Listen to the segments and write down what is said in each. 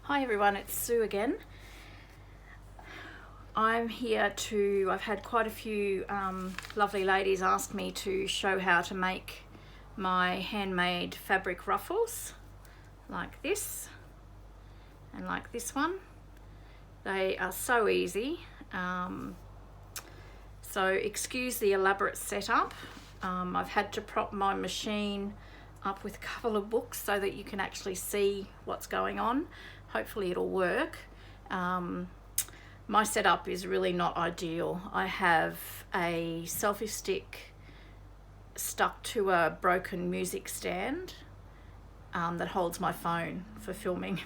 Hi everyone, it's Sue again. I'm here I've had quite a few lovely ladies ask me to show how to make my handmade fabric ruffles like this and like this one. They are so easy, so excuse the elaborate setup. I've had to prop my machine up with a couple of books so that you can actually see what's going on. Hopefully it'll work. My setup is really not ideal. I have a selfie stick stuck to a broken music stand that holds my phone for filming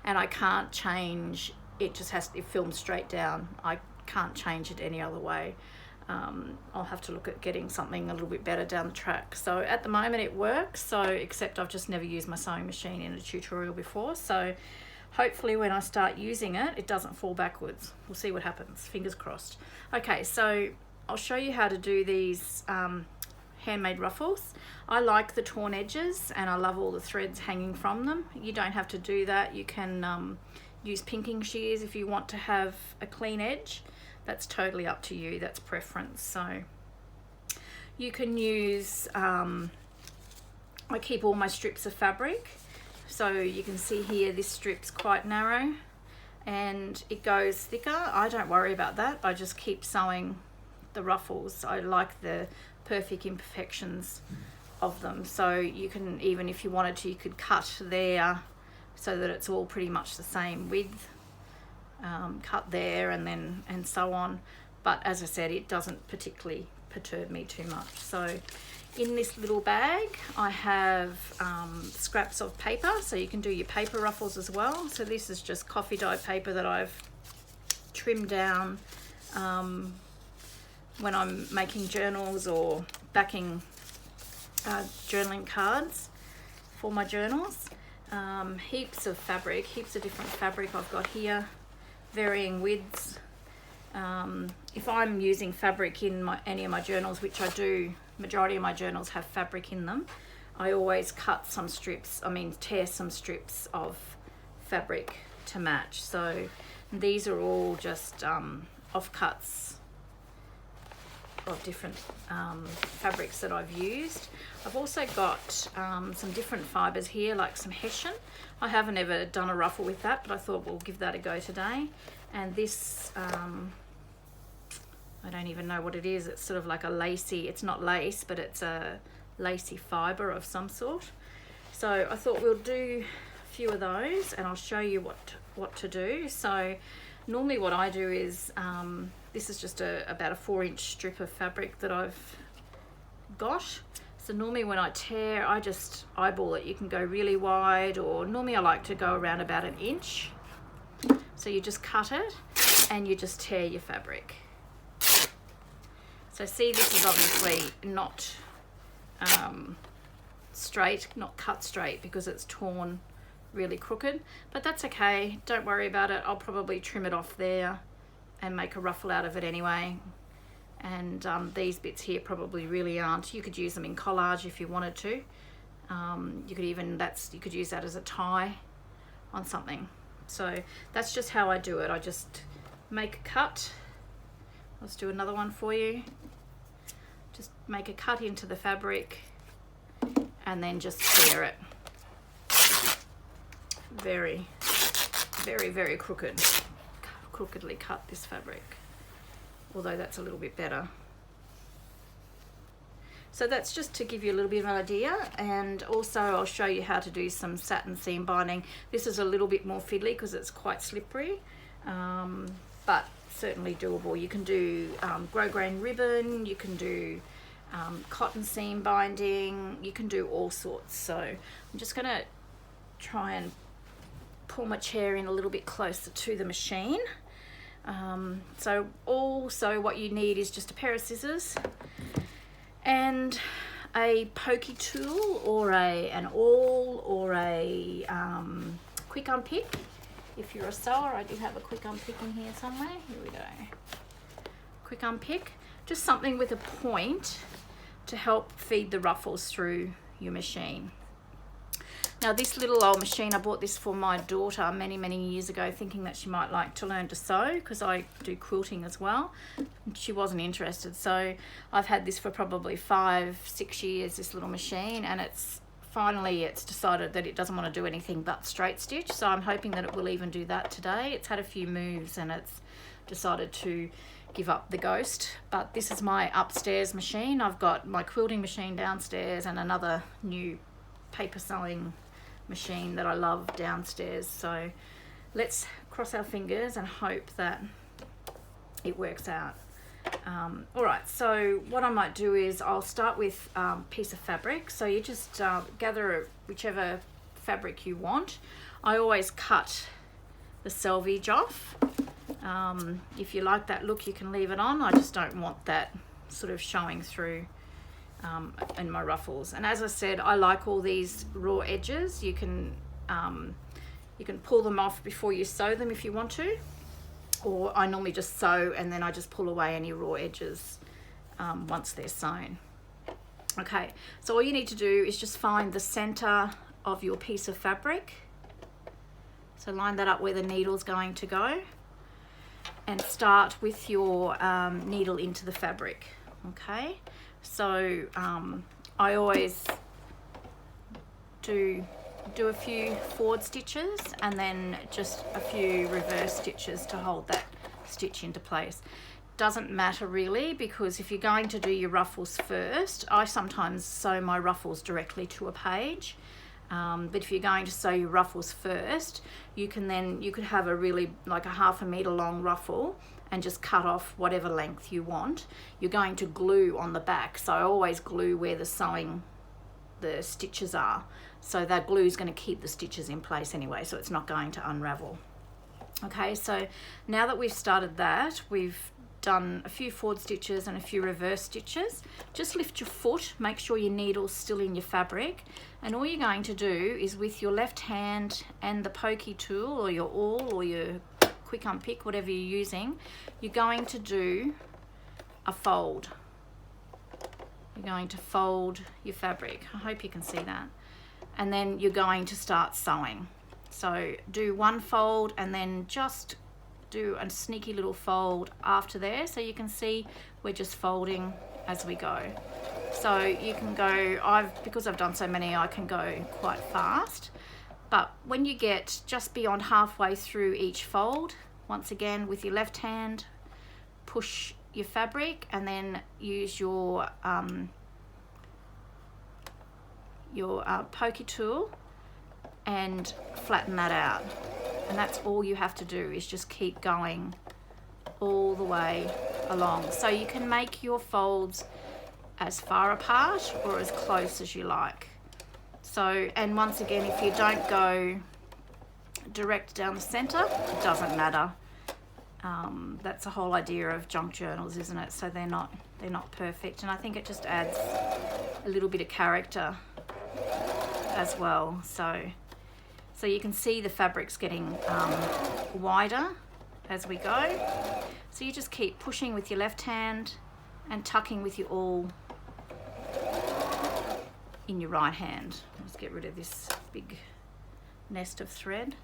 and I can't change it. It films straight down. I can't change it any other way. I'll have to look at getting something a little bit better down the track. So at the moment it works, except I've just never used my sewing machine in a tutorial before, so hopefully when I start using it, it doesn't fall backwards. We'll see what happens, fingers crossed. Okay, so I'll show you how to do these handmade ruffles. I like the torn edges and I love all the threads hanging from them. You don't have to do that. You can use pinking shears if you want to have a clean edge. That's totally up to you, that's preference. So you can use, I keep all my strips of fabric. So you can see here, this strip's quite narrow and it goes thicker. I don't worry about that. I just keep sewing the ruffles. I like the perfect imperfections of them. So you can, even if you wanted to, you could cut there so that it's all pretty much the same width. Cut there and so on. But as I said, it doesn't particularly perturb me too much. So in this little bag, I have scraps of paper, so you can do your paper ruffles as well. So this is just coffee dye paper that I've trimmed down when I'm making journals or backing journaling cards for my journals. Heaps of fabric, heaps of different fabric I've got here, varying widths. If I'm using fabric in any of my journals, which I do, majority of my journals have fabric in them, I always tear some strips of fabric to match. So these are all just offcuts of different fabrics that I've used. I've also got some different fibers here, like some hessian. I haven't ever done a ruffle with that, but I thought we'll give that a go today. And this, I don't even know what it is. It's sort of like a lacy, it's not lace, but it's a lacy fiber of some sort. So I thought we'll do a few of those and I'll show you what to do. So normally what I do is, this is just about a 4-inch strip of fabric that I've got. So normally when I tear, I just eyeball it. You can go really wide, or normally I like to go around about 1 inch. So you just cut it and you just tear your fabric. So see, this is obviously not straight, not cut straight because it's torn really crooked, but that's okay. Don't worry about it. I'll probably trim it off there and make a ruffle out of it anyway. And these bits here probably really aren't. You could use them in collage if you wanted to. You could use that as a tie on something. So that's just how I do it. I just make a cut. Let's do another one for you. Just make a cut into the fabric and then just tear it. Very, very, very crookedly cut this fabric, although that's a little bit better. So that's just to give you a little bit of an idea, and also I'll show you how to do some satin seam binding. This is a little bit more fiddly because it's quite slippery, but certainly doable. You can do grosgrain ribbon, you can do cotton seam binding, you can do all sorts. So I'm just going to try and pull my chair in a little bit closer to the machine. So also what you need is just a pair of scissors and a pokey tool or an awl or a quick unpick. If you're a sewer, I do have a quick unpick in here somewhere. Here we go. Quick unpick, just something with a point to help feed the ruffles through your machine. Now this little old machine, I bought this for my daughter many years ago, thinking that she might like to learn to sew, because I do quilting as well. She wasn't interested, so I've had this for probably 5-6 years, this little machine, and it's decided that it doesn't want to do anything but straight stitch, so I'm hoping that it will even do that today. It's had a few moves and it's decided to give up the ghost. But this is my upstairs machine. I've got my quilting machine downstairs and another new paper sewing machine that I love downstairs. So let's cross our fingers and hope that it works out. All right, so what I might do is I'll start with a piece of fabric. So you just gather whichever fabric you want. I always cut the selvage off. If you like that look, you can leave it on. I just don't want that sort of showing through in my ruffles. And as I said, I like all these raw edges. You can pull them off before you sew them if you want to, or I normally just sew and then I just pull away any raw edges once they're sewn. Okay, so all you need to do is just find the center of your piece of fabric. So line that up where the needle's going to go and start with your needle into the fabric. Okay, so I always do a few forward stitches and then just a few reverse stitches to hold that stitch into place. Doesn't matter really, because if you're going to do your ruffles first, I sometimes sew my ruffles directly to a page. But if you're going to sew your ruffles first, you could have a really like a 1/2 meter long ruffle and just cut off whatever length you want. You're going to glue on the back, so I always glue where the stitches are. So that glue is going to keep the stitches in place anyway, so it's not going to unravel. Okay, so now that we've started that, we've done a few forward stitches and a few reverse stitches. Just lift your foot, make sure your needle's still in your fabric, and all you're going to do is with your left hand and the pokey tool or your awl or your quick unpick, whatever you're using, you're going to do a fold. You're going to fold your fabric. I hope you can see that. And then you're going to start sewing. So do one fold and then just do a sneaky little fold after there, so you can see we're just folding as we go. So you can go, because I've done so many, I can go quite fast. But when you get just beyond halfway through each fold, once again with your left hand, push your fabric and then use your pokey tool and flatten that out. And that's all you have to do, is just keep going all the way along. So you can make your folds as far apart or as close as you like. So, and once again, if you don't go direct down the center, it doesn't matter. That's the whole idea of junk journals, isn't it? So they're not perfect, and I think it just adds a little bit of character as well. So you can see the fabric's getting wider as we go. So you just keep pushing with your left hand and tucking with your awl in your right hand. Let's get rid of this big nest of thread.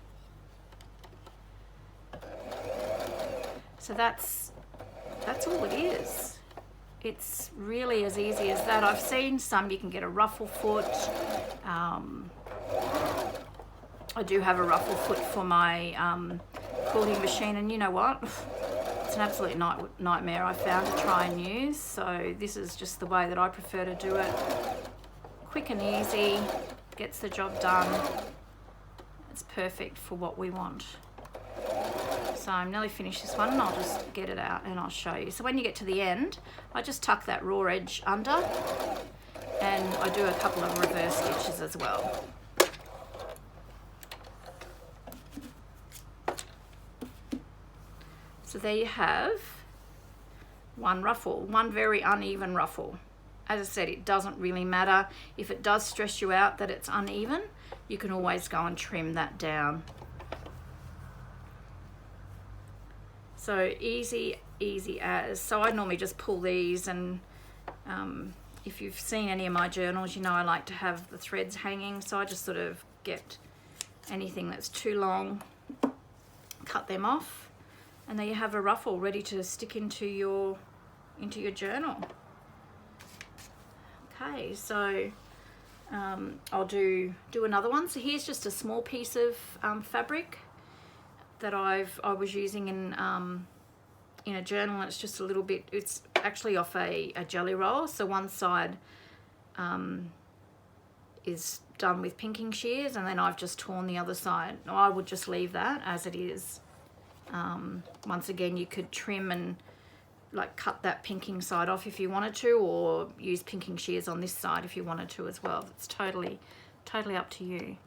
So that's all it is. It's really as easy as that. I've seen some you can get a ruffle foot. I do have a ruffle foot for my quilting machine, and you know what? It's an absolute nightmare I found to try and use. So this is just the way that I prefer to do it. Quick and easy, gets the job done. It's perfect for what we want. So I'm nearly finished this one, and I'll just get it out and I'll show you. So when you get to the end, I just tuck that raw edge under, and I do a couple of reverse stitches as well. So there you have one ruffle, one very uneven ruffle. As I said, it doesn't really matter. If it does stress you out that it's uneven, you can always go and trim that down. So easy as. So I normally just pull these, and if you've seen any of my journals, you know I like to have the threads hanging. So I just sort of get anything that's too long, cut them off, and there you have a ruffle ready to stick into your journal. Okay, so I'll do another one. So here's just a small piece of fabric that I was using in a journal, and it's just a little bit, it's actually off a jelly roll. So one side is done with pinking shears, and then I've just torn the other side. I would just leave that as it is. Once again, you could trim and like cut that pinking side off if you wanted to, or use pinking shears on this side if you wanted to as well. It's totally up to you.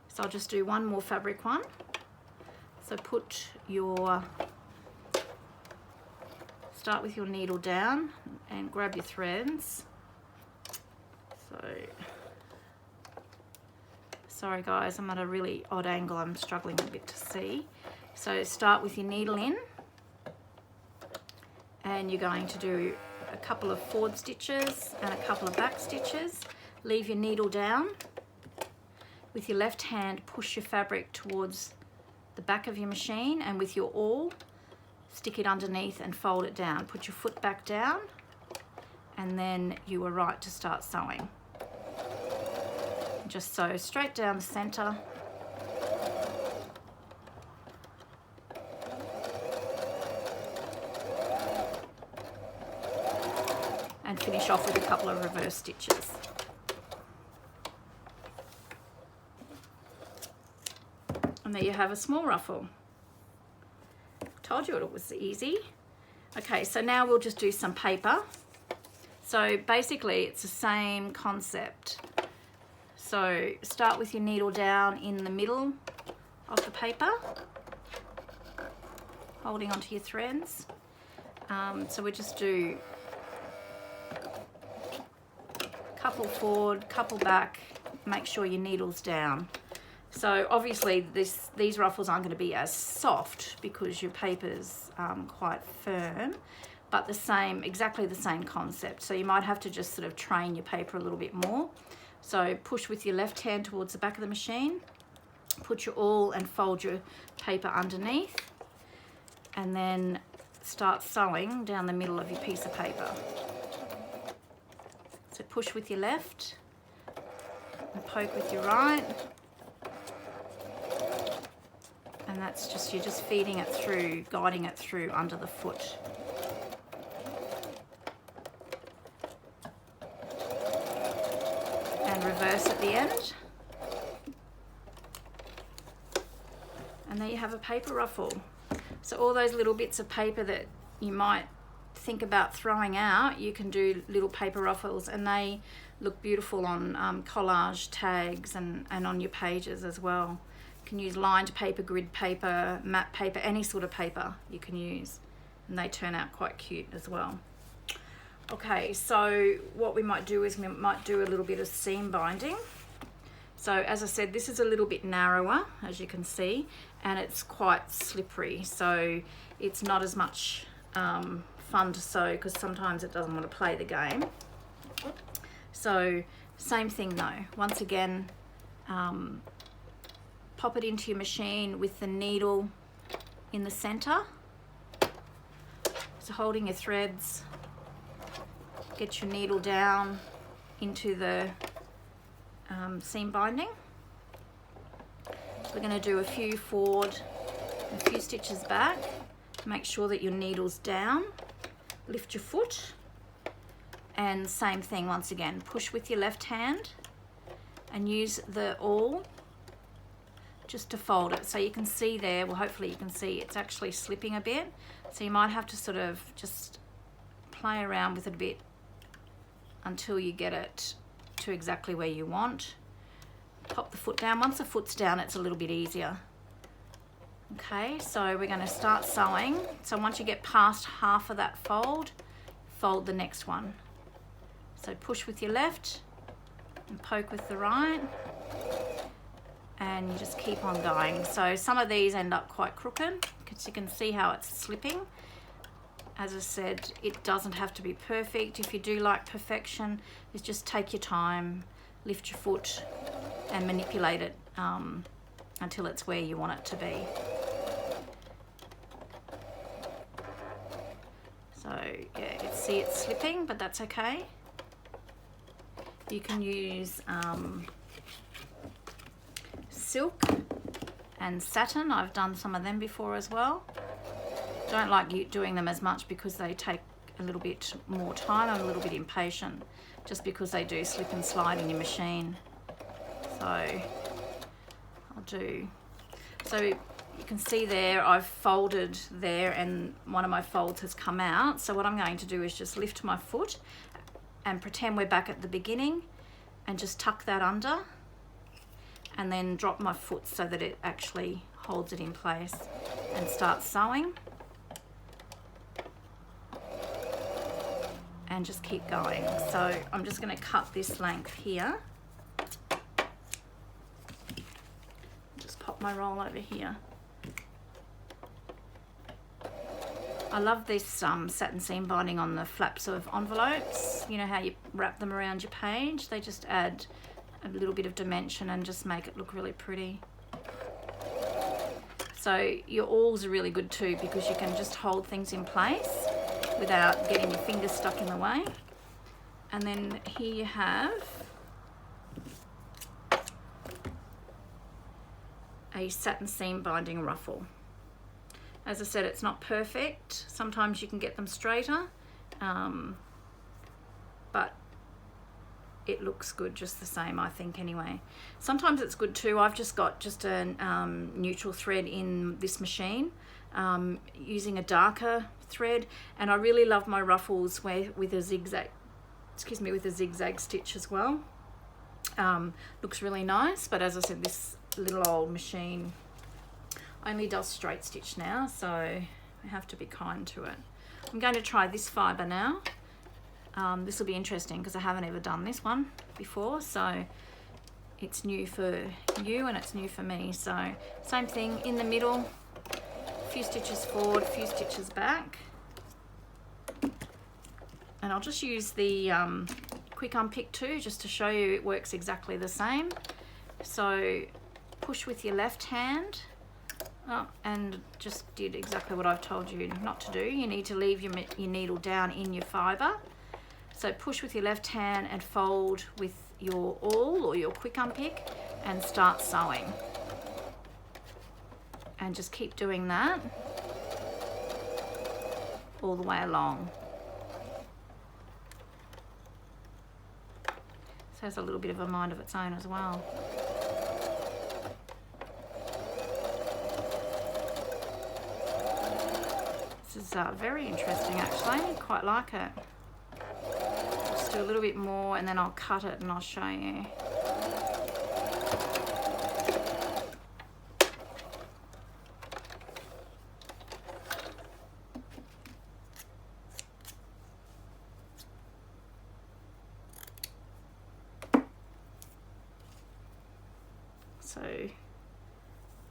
So I'll just do one more fabric one. So start with your needle down and grab your threads. So, sorry guys, I'm at a really odd angle, I'm struggling a bit to see. So start with your needle in, and you're going to do a couple of forward stitches and a couple of back stitches. Leave your needle down. With your left hand, push your fabric towards the back of your machine, and with your awl, stick it underneath and fold it down. Put your foot back down, and then you are right to start sewing. Just sew straight down the center. And finish off with a couple of reverse stitches. And there you have a small ruffle. Told you it was easy. Okay, so now we'll just do some paper. So basically it's the same concept. So start with your needle down in the middle of the paper, holding onto your threads. So we just do couple forward, couple back, make sure your needle's down. So obviously these ruffles aren't going to be as soft because your paper's quite firm, but exactly the same concept. So you might have to just sort of train your paper a little bit more. So push with your left hand towards the back of the machine, put your awl and fold your paper underneath, and then start sewing down the middle of your piece of paper. So push with your left and poke with your right. And that's just, you're just feeding it through, guiding it through under the foot. And reverse at the end. And there you have a paper ruffle. So all those little bits of paper that you might think about throwing out, you can do little paper ruffles, and they look beautiful on collage tags and on your pages as well. You can use lined paper, grid paper, matte paper, any sort of paper you can use, and they turn out quite cute as well. Okay, so what we might do is we might do a little bit of seam binding. So as I said, this is a little bit narrower, as you can see, and it's quite slippery, so it's not as much fun to sew because sometimes it doesn't want to play the game. So same thing though, once again, pop it into your machine with the needle in the center. So holding your threads, get your needle down into the seam binding. We're going to do a few forward and a few stitches back. Make sure that your needle's down. Lift your foot, and same thing once again. Push with your left hand and use the awl just to fold it. So you can see there, well hopefully you can see it's actually slipping a bit. So you might have to sort of just play around with it a bit until you get it to exactly where you want. Pop the foot down. Once the foot's down, it's a little bit easier. Okay, so we're going to start sewing. So once you get past half of that fold, fold the next one. So push with your left and poke with the right, and you just keep on going. So some of these end up quite crooked because you can see how it's slipping. As I said, it doesn't have to be perfect. If you do like perfection, is just take your time, lift your foot and manipulate it until it's where you want it to be. So yeah, you can see it's slipping, but that's okay. You can use silk and satin. I've done some of them before as well. Don't like doing them as much because they take a little bit more time. I'm a little bit impatient just because they do slip and slide in your machine. So I'll do, so you can see there I've folded there and one of my folds has come out. So what I'm going to do is just lift my foot and pretend we're back at the beginning and just tuck that under and then drop my foot so that it actually holds it in place and start sewing. And just keep going. So I'm just going to cut this length here. Just pop my roll over here. I love this satin seam binding on the flaps of envelopes. You know how you wrap them around your page? They just add a little bit of dimension and just make it look really pretty. So your awls are really good too because you can just hold things in place without getting your fingers stuck in the way. And then here you have a satin seam binding ruffle. As I said, it's not perfect. Sometimes you can get them straighter, but it looks good just the same, I think, anyway. Sometimes it's good too. I've just got a neutral thread in this machine, using a darker thread, and I really love my ruffles with a zigzag stitch as well. Looks really nice, but as I said, this little old machine only does straight stitch now, so I have to be kind to it. I'm going to try this fibre now. This will be interesting because I haven't ever done this one before, so it's new for you and it's new for me. So same thing in the middle, a few stitches forward, a few stitches back, and I'll just use the quick unpick too just to show you it works exactly the same. So push with your left hand. Oh, and just did exactly what I've told you not to do. You need to leave your needle down in your fibre. So push with your left hand and fold with your awl or your quick unpick and start sewing. And just keep doing that all the way along. So it has a little bit of a mind of its own as well. This is very interesting actually, quite like it. Just do a little bit more and then I'll cut it and I'll show you. So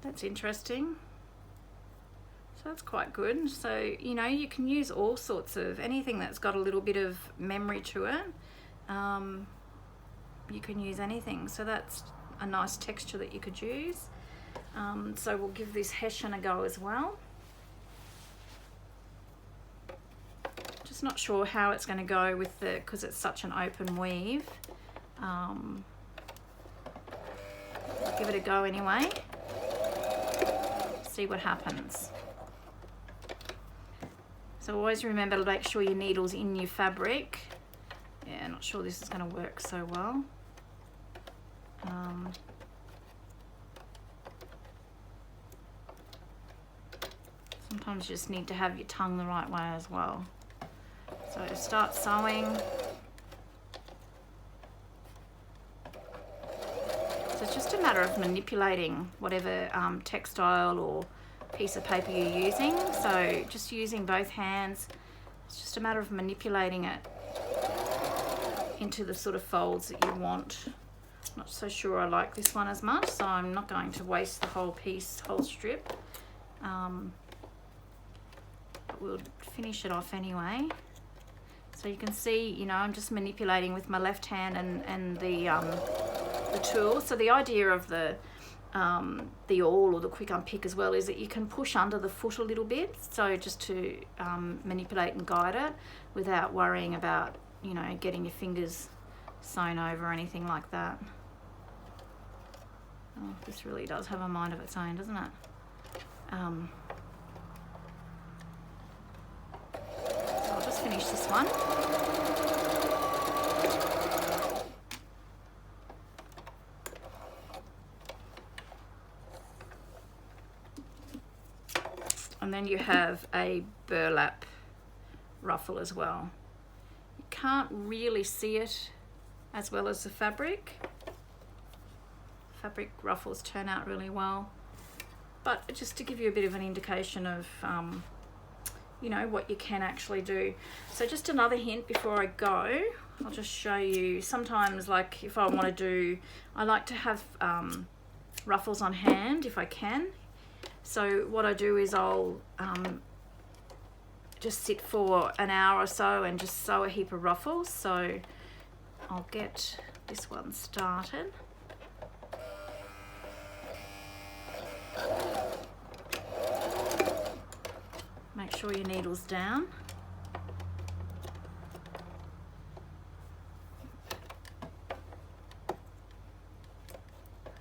that's interesting. So that's quite good. So, you know, you can use all sorts of, anything that's got a little bit of memory to it. You can use anything. So that's a nice texture that you could use. So we'll give this hessian a go as well. Just not sure how it's going to go with the, because it's such an open weave. Give it a go anyway. See what happens. So always remember to make sure your needle's in your fabric. Yeah, not sure this is going to work so well. Sometimes you just need to have your tongue the right way as well. So start sewing. So it's just a matter of manipulating whatever textile or piece of paper you're using. So just using both hands, it's just a matter of manipulating it into the sort of folds that you want. Not so sure I like this one as much, so I'm not going to waste the whole piece, whole strip. But we'll finish it off anyway. So you can see, you know, I'm just manipulating with my left hand and the tool. So the idea of the the awl or the quick unpick as well is that you can push under the foot a little bit, so just to manipulate and guide it without worrying about, you know, getting your fingers sewn over or anything like that. Oh, this really does have a mind of its own, doesn't it? So I'll just finish this one. And then you have a burlap ruffle as well. You can't really see it as well as the fabric. Fabric ruffles turn out really well. But just to give you a bit of an indication of, you know, what you can actually do. So just another hint before I go, I'll just show you. Sometimes, like if I want to do, I like to have ruffles on hand if I can. So what I do is I'll just sit for an hour or so and just sew a heap of ruffles. So I'll get this one started. Make sure your needle's down.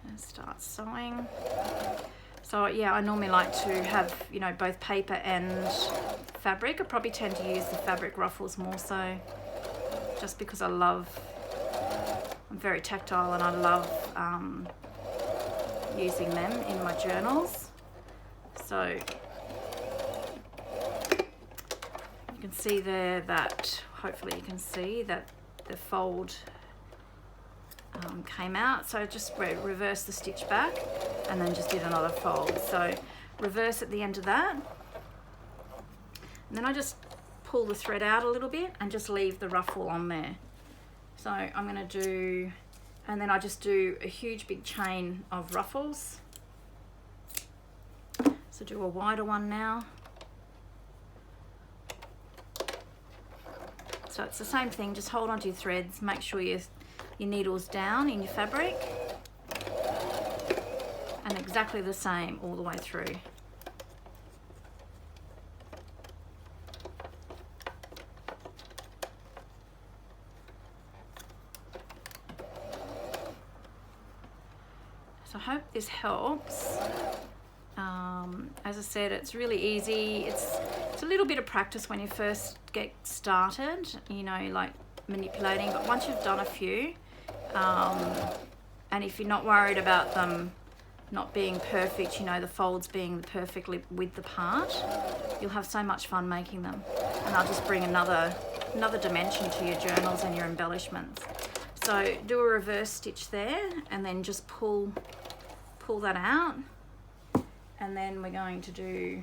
And start sewing. So yeah, I normally like to have, you know, both paper and fabric. I probably tend to use the fabric ruffles more so, just because I'm very tactile and I love using them in my journals. So you can see there that, hopefully you can see that the fold came out. So just reverse the stitch back and then just did another fold. So reverse at the end of that. And then I just pull the thread out a little bit and just leave the ruffle on there. So I'm going to do, and then I just do a huge big chain of ruffles. So do a wider one now. So it's the same thing, just hold onto your threads, make sure your needle's down in your fabric, and exactly the same all the way through. So I hope this helps. As I said, it's really easy. It's a little bit of practice when you first get started, you know, like manipulating, but once you've done a few, and if you're not worried about them not being perfect, you know, the folds being the perfect width apart, you'll have so much fun making them. And I'll just bring another dimension to your journals and your embellishments. So do a reverse stitch there and then just pull that out. And then we're going to do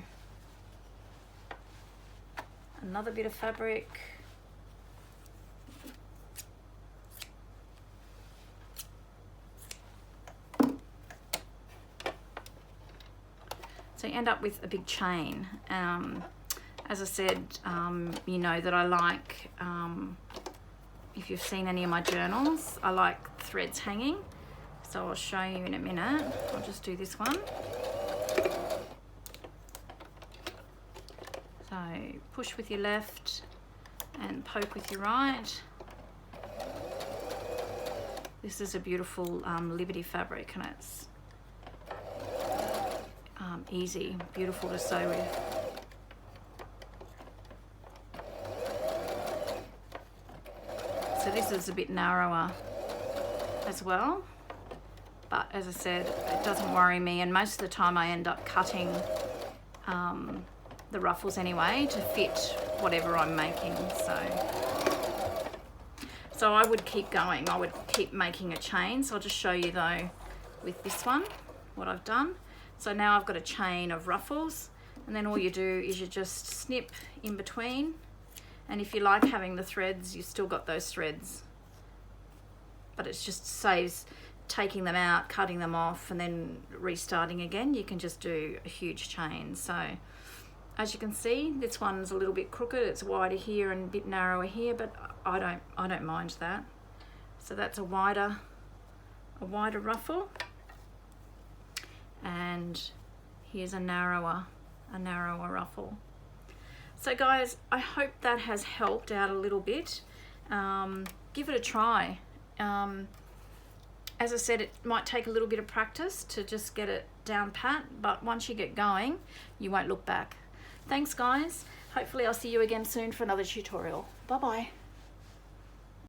another bit of fabric. So you end up with a big chain. As I said, you know that I like, if you've seen any of my journals, I like threads hanging. So I'll show you in a minute. I'll just do this one. So push with your left and poke with your right. This is a beautiful Liberty fabric, and it's easy, beautiful to sew with. So this is a bit narrower as well, but as I said, it doesn't worry me, and most of the time I end up cutting the ruffles anyway to fit whatever I'm making. So I would keep going, I would keep making a chain. So I'll just show you though with this one what I've done. So now I've got a chain of ruffles, and then all you do is you just snip in between, and if you like having the threads, you've still got those threads, but it just saves taking them out, cutting them off, and then restarting again. You can just do a huge chain. So as you can see, this one's a little bit crooked, it's wider here and a bit narrower here, but I don't mind that. So that's a wider ruffle. and here's a narrower ruffle. So guys, I hope that has helped out a little bit. Give it a try. As I said, it might take a little bit of practice to just get it down pat, but once you get going, you won't look back. Thanks guys. Hopefully I'll see you again soon for another tutorial. Bye bye.